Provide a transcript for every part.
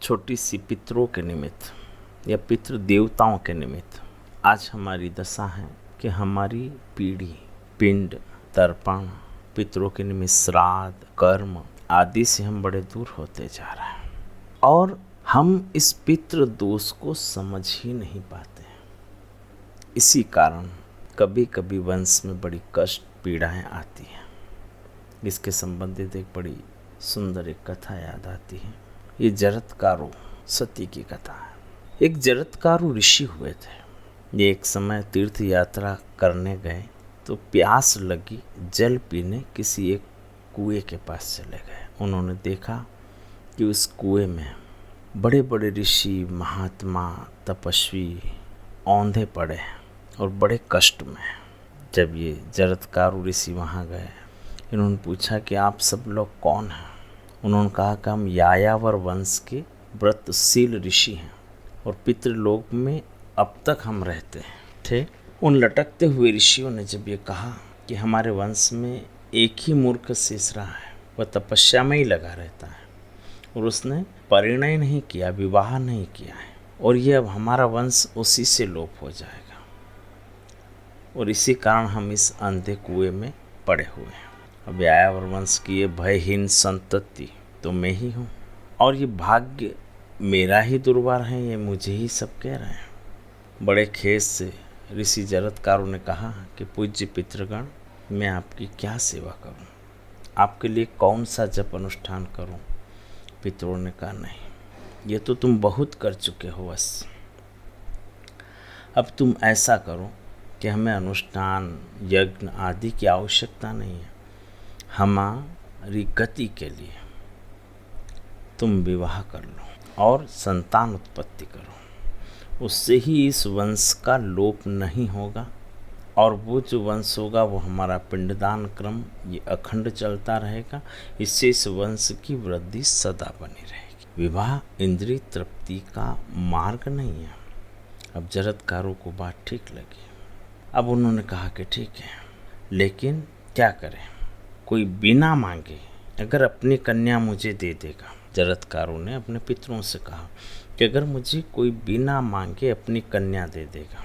छोटी सी पितरों के निमित्त या पितृ देवताओं के निमित्त आज हमारी दशा है कि हमारी पीढ़ी पिंड तर्पण पितरों के निमित्त श्राद्ध कर्म आदि से हम बड़े दूर होते जा रहे हैं और हम इस पितृ दोष को समझ ही नहीं पाते हैं। इसी कारण कभी कभी वंश में बड़ी कष्ट पीड़ाएं आती हैं। इसके संबंधित एक बड़ी सुंदर एक कथा याद आती है। ये जरत्कारु सती की कथा है। एक जरत्कारु ऋषि हुए थे। ये एक समय तीर्थ यात्रा करने गए तो प्यास लगी, जल पीने किसी एक कुएं के पास चले गए। उन्होंने देखा कि उस कुएं में बड़े बड़े ऋषि महात्मा तपस्वी औंधे पड़े हैं और बड़े कष्ट में हैं। जब ये जरत्कारु ऋषि वहाँ गए, इन्होंने पूछा कि आप सब लोग कौन हैं। उन्होंने कहा कि हम यायावर वंश के व्रतशील ऋषि हैं और पितृलोक में अब तक हम रहते थे। उन लटकते हुए ऋषियों ने जब ये कहा कि हमारे वंश में एक ही मूर्ख शेष रहा है, वह तपस्या में ही लगा रहता है और उसने परिणय नहीं किया, विवाह नहीं किया है और ये अब हमारा वंश उसी से लोप हो जाएगा और इसी कारण हम इस अंधे कुएं में पड़े हुए हैं। अब यायावर वंश की ये भयहीन संतति तो मैं ही हूँ और ये भाग्य मेरा ही दुर्वार है, ये मुझे ही सब कह रहे हैं। बड़े खेद से ऋषि जरत्कारु ने कहा कि पूज्य पितृगण, मैं आपकी क्या सेवा करूं, आपके लिए कौन सा जप अनुष्ठान करूं। पितरों ने कहा नहीं, ये तो तुम बहुत कर चुके हो, बस अब तुम ऐसा करो कि हमें अनुष्ठान यज्ञ आदि की आवश्यकता नहीं है। हमारी गति के लिए तुम विवाह कर लो और संतान उत्पत्ति करो, उससे ही इस वंश का लोप नहीं होगा और वो जो वंश होगा वो हमारा पिंडदान क्रम ये अखंड चलता रहेगा। इससे इस वंश की वृद्धि सदा बनी रहेगी। विवाह इंद्रिय तृप्ति का मार्ग नहीं है। अब जरत्कारु को बात ठीक लगी। अब उन्होंने कहा कि ठीक है, लेकिन क्या करें, कोई बिना मांगे अगर अपनी कन्या मुझे दे देगा। जरत्कारु ने अपने पितरों से कहा कि अगर मुझे कोई बिना मांगे अपनी कन्या दे देगा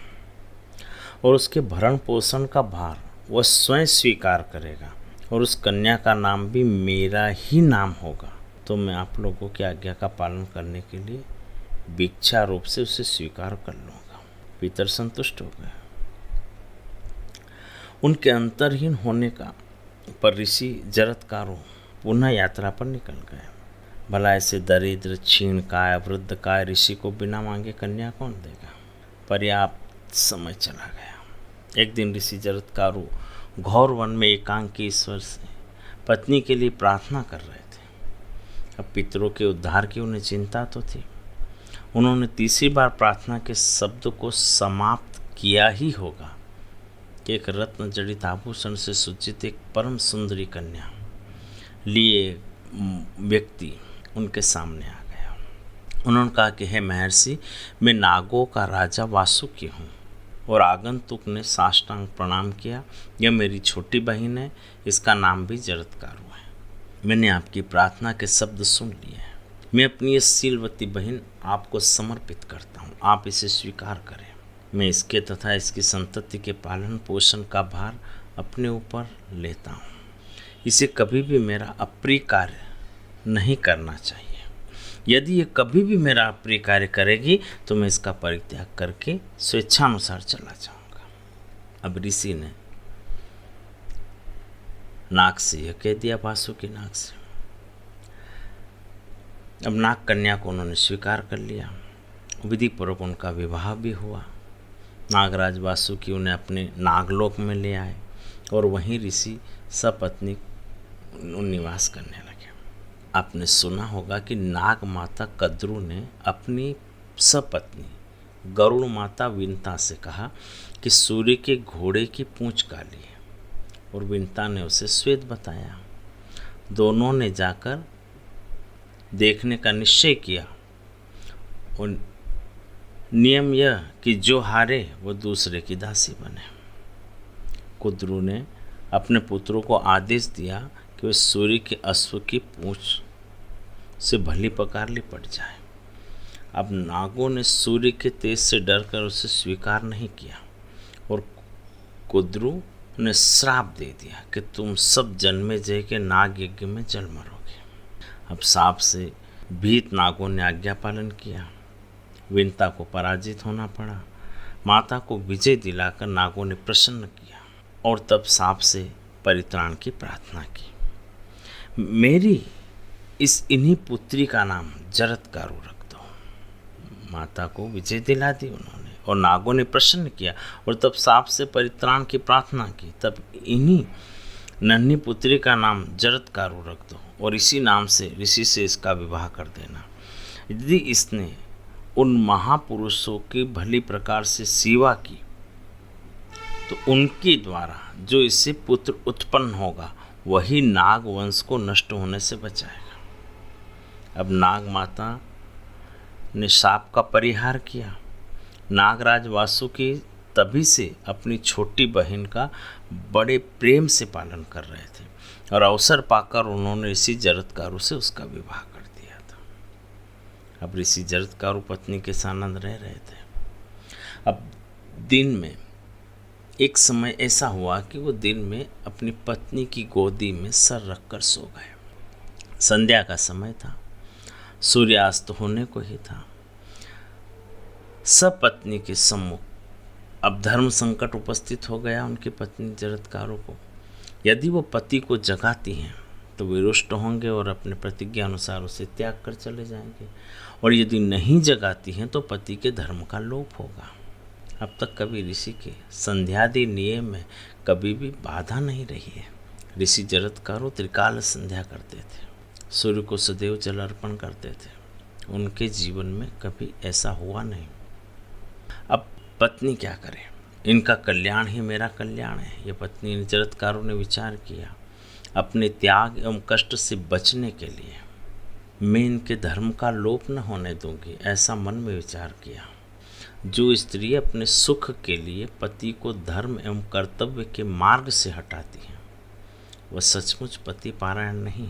और उसके भरण पोषण का भार वह स्वयं स्वीकार करेगा और उस कन्या का नाम भी मेरा ही नाम होगा, तो मैं आप लोगों की आज्ञा का पालन करने के लिए भिक्षा रूप से उसे स्वीकार कर लूँगा। पितर संतुष्ट हो गए। उनके अंतरहीन होने का पर ऋषि जरत्कारु पुनः यात्रा पर निकल गए। भला ऐसे दरिद्र क्षीणकाय वृद्धकाय ऋषि को बिना मांगे कन्या कौन देगा। पर्याप्त समय चला गया। एक दिन ऋषि जरत्कारु घोर वन में एकांकी ईश्वर से पत्नी के लिए प्रार्थना कर रहे थे। अब पितरों के उद्धार की उन्हें चिंता तो थी। उन्होंने तीसरी बार प्रार्थना के शब्द को समाप्त किया ही होगा कि एक रत्न जड़ित आभूषण से सुचित एक परम सुंदरी कन्या लिए व्यक्ति उनके सामने आ गया। उन्होंने कहा कि हे महर्षि, मैं नागों का राजा वासुकी हूँ। और आगंतुक ने साष्टांग प्रणाम किया। यह मेरी छोटी बहन है, इसका नाम भी जरत्कारु है। मैंने आपकी प्रार्थना के शब्द सुन लिए हैं। मैं अपनी इस शीलवती बहन आपको समर्पित करता हूँ, आप इसे स्वीकार करें। मैं इसके तथा इसकी संतति के पालन पोषण का भार अपने ऊपर लेता हूँ। इसे कभी भी मेरा अप्रिय कार्य नहीं करना चाहिए। यदि ये कभी भी मेरा अप्रिय कार्य करेगी तो मैं इसका परित्याग करके स्वेच्छानुसार चला जाऊंगा। अब ऋषि ने नाग से यह कह दिया, वासुकी नाग से। अब नाग कन्या को उन्होंने स्वीकार कर लिया। विधि पूर्वक उनका विवाह भी हुआ। नागराज वासुकी उन्हें अपने नागलोक में ले आए और वहीं ऋषि सपत्नी निवास करने लगे। आपने सुना होगा कि नाग माता कद्रू ने अपनी सपत्नी गरुड़ माता विंता से कहा कि सूर्य के घोड़े की पूंछ काली है और विंता ने उसे श्वेत बताया। दोनों ने जाकर देखने का निश्चय किया और नियम यह कि जो हारे वो दूसरे की दासी बने। कुद्रू ने अपने पुत्रों को आदेश दिया कि वे सूर्य के अश्व की पूंछ से भली पकार लिपट जाए अब नागों ने सूर्य के तेज से डरकर उसे स्वीकार नहीं किया और कुद्रू ने श्राप दे दिया कि तुम सब जन्मे जय के नाग यज्ञ में जल मरोगे। अब सांप से भीत नागों ने आज्ञा पालन किया। विंता को पराजित होना पड़ा। माता को विजय दिलाकर नागों ने प्रसन्न किया और तब सांप से परित्राण की प्रार्थना की। मेरी इस इन्हीं पुत्री का नाम जरत्कारु रख दो। माता को विजय दिला दी उन्होंने और नागों ने प्रसन्न किया और तब सांप से परित्राण की प्रार्थना की। तब इन्हीं नन्ही पुत्री का नाम जरत्कारु रख दो और इसी नाम से ऋषि से इसका विवाह कर देना। यदि इसने उन महापुरुषों की भली प्रकार से सेवा की तो उनके द्वारा जो इससे पुत्र उत्पन्न होगा वही नाग वंश को नष्ट होने से बचाएगा। अब नाग माता ने शाप का परिहार किया। नागराज वासुकी तभी से अपनी छोटी बहन का बड़े प्रेम से पालन कर रहे थे और अवसर पाकर उन्होंने ऋषि जरत्कारु से उसका विवाह कर दिया था। अब ऋषि जरत्कारु पत्नी के सानंद रह रहे थे। अब दिन में एक समय ऐसा हुआ कि वो दिन में अपनी पत्नी की गोदी में सर रखकर सो गए। संध्या का समय था, सूर्यास्त होने को ही था। सब पत्नी के सम्मुख अब धर्म संकट उपस्थित हो गया उनकी पत्नी जरत्कारु को। यदि वो पति को जगाती हैं तो वे रुष्ट होंगे और अपने प्रतिज्ञा अनुसार उसे त्याग कर चले जाएंगे, और यदि नहीं जगाती हैं तो पति के धर्म का लोप होगा। अब तक कभी ऋषि के संध्यादि नियम में कभी भी बाधा नहीं रही है। ऋषि जरत्कारु त्रिकाल संध्या करते थे, सूर्य को सदैव जल अर्पण करते थे। उनके जीवन में कभी ऐसा हुआ नहीं। अब पत्नी क्या करे, इनका कल्याण ही मेरा कल्याण है। यह पत्नी जरत्कारु ने विचार किया। अपने त्याग एवं कष्ट से बचने के लिए मैं इनके धर्म का लोप न होने दूंगी, ऐसा मन में विचार किया। जो स्त्री अपने सुख के लिए पति को धर्म एवं कर्तव्य के मार्ग से हटाती है वह सचमुच पति पारायण नहीं।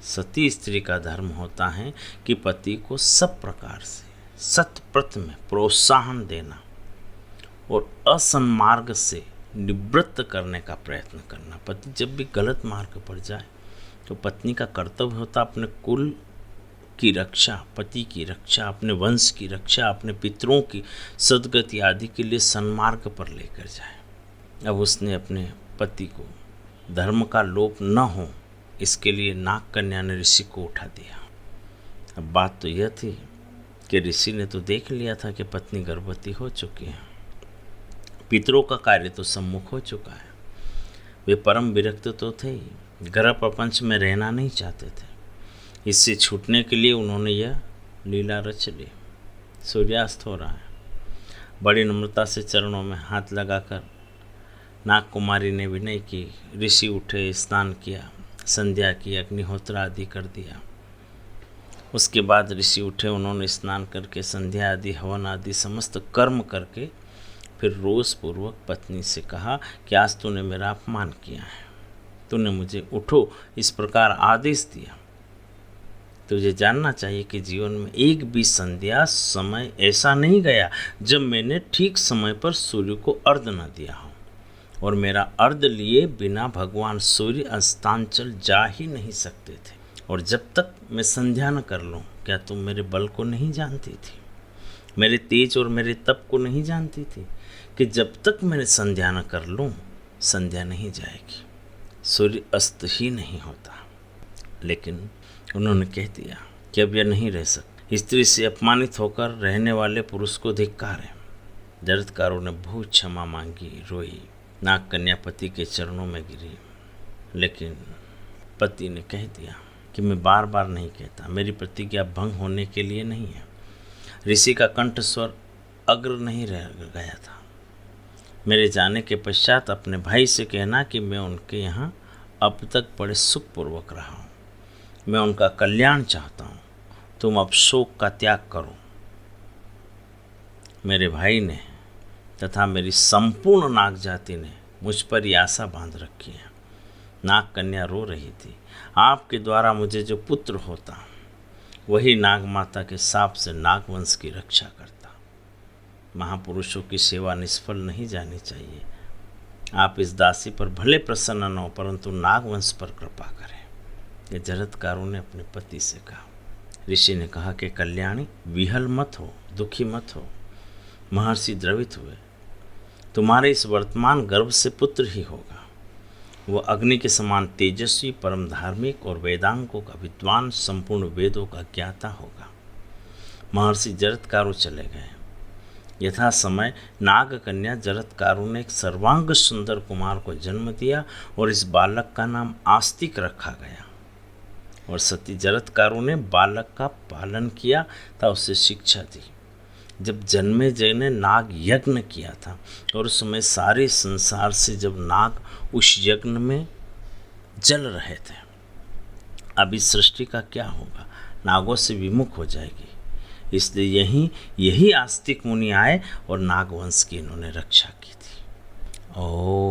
सती स्त्री का धर्म होता है कि पति को सब प्रकार से सत्प्रत में प्रोत्साहन देना और असन्मार्ग से निवृत्त करने का प्रयत्न करना। पति जब भी गलत मार्ग पर जाए तो पत्नी का कर्तव्य होता अपने कुल की रक्षा, पति की रक्षा, अपने वंश की रक्षा, अपने पितरों की सद्गति आदि के लिए सन्मार्ग पर लेकर जाए। अब उसने अपने पति को धर्म का लोप न हो इसके लिए नाग कन्या ने ऋषि को उठा दिया। अब बात तो यह थी कि ऋषि ने तो देख लिया था कि पत्नी गर्भवती हो चुकी है, पितरों का कार्य तो सम्मुख हो चुका है। वे परम विरक्त तो थे ही, गर्भ प्रपंच में रहना नहीं चाहते थे। इससे छूटने के लिए उन्होंने यह लीला रच ली। सूर्यास्त हो रहा है। बड़ी नम्रता से चरणों में हाथ लगाकर नागकुमारी ने विनय की। ऋषि उठे, स्नान किया, संध्या की, अग्निहोत्र आदि कर दिया। उसके बाद ऋषि उठे, उन्होंने स्नान करके संध्या आदि हवन आदि समस्त कर्म करके फिर रोषपूर्वक पत्नी से कहा कि आज तूने मेरा अपमान किया है, तूने मुझे उठो इस प्रकार आदेश दिया। तुझे जानना चाहिए कि जीवन में एक भी संध्या समय ऐसा नहीं गया जब मैंने ठीक समय पर सूर्य को अर्घ्य न दिया हो, और मेरा अर्घ्य लिए बिना भगवान सूर्य अस्तांचल जा ही नहीं सकते थे। और जब तक मैं संध्या न कर लूँ, क्या तुम मेरे बल को नहीं जानती थी, मेरे तेज और मेरे तप को नहीं जानती थी कि जब तक मैं संध्या न कर लूँ संध्या नहीं जाएगी, सूर्य अस्त ही नहीं होता। लेकिन उन्होंने कह दिया कि अब यह नहीं रह सकता। स्त्री से अपमानित होकर रहने वाले पुरुष को धिक्कार है। जरत्कारु ने बहुत क्षमा मांगी, रोई। नाग कन्या पति के चरणों में गिरी, लेकिन पति ने कह दिया कि मैं बार बार नहीं कहता, मेरी प्रतिज्ञा भंग होने के लिए नहीं है। ऋषि का कंठ स्वर अग्र नहीं रह गया था। मेरे जाने के पश्चात अपने भाई से कहना कि मैं उनके यहाँ अब तक बड़े सुखपूर्वक रहा हूँ, मैं उनका कल्याण चाहता हूँ, तुम अब शोक का त्याग करो। मेरे भाई ने तथा मेरी संपूर्ण नाग जाति ने मुझ पर ये आशा बांध रखी है। नाग कन्या रो रही थी। आपके द्वारा मुझे जो पुत्र होता वही नाग माता के शाप से नागवंश की रक्षा करता। महापुरुषों की सेवा निष्फल नहीं जानी चाहिए। आप इस दासी पर भले प्रसन्न न हो, परंतु नागवंश पर कृपा करें। ये जरत्कारु ने अपने पति से कहा। ऋषि ने कहा कि कल्याणी, विहल मत हो, दुखी मत हो। महर्षि द्रवित हुए। तुम्हारे इस वर्तमान गर्भ से पुत्र ही होगा। वह अग्नि के समान तेजस्वी, परम धार्मिक और वेदांगों का विद्वान, संपूर्ण वेदों का ज्ञाता होगा। महर्षि जरत्कारु चले गए। यथा समय नाग कन्या जरत्कारु ने एक सर्वांग सुंदर कुमार को जन्म दिया और इस बालक का नाम आस्तिक रखा गया। और सती जरत्कारु ने बालक का पालन किया था, उसे शिक्षा दी। जब जन्मेजय ने नाग यज्ञ किया था और उस समय सारे संसार से जब नाग उस यज्ञ में जल रहे थे, अब इस सृष्टि का क्या होगा? नागों से विमुख हो जाएगी। इसलिए यही आस्तिक मुनि आए और नागवंश की इन्होंने रक्षा की थी। ओम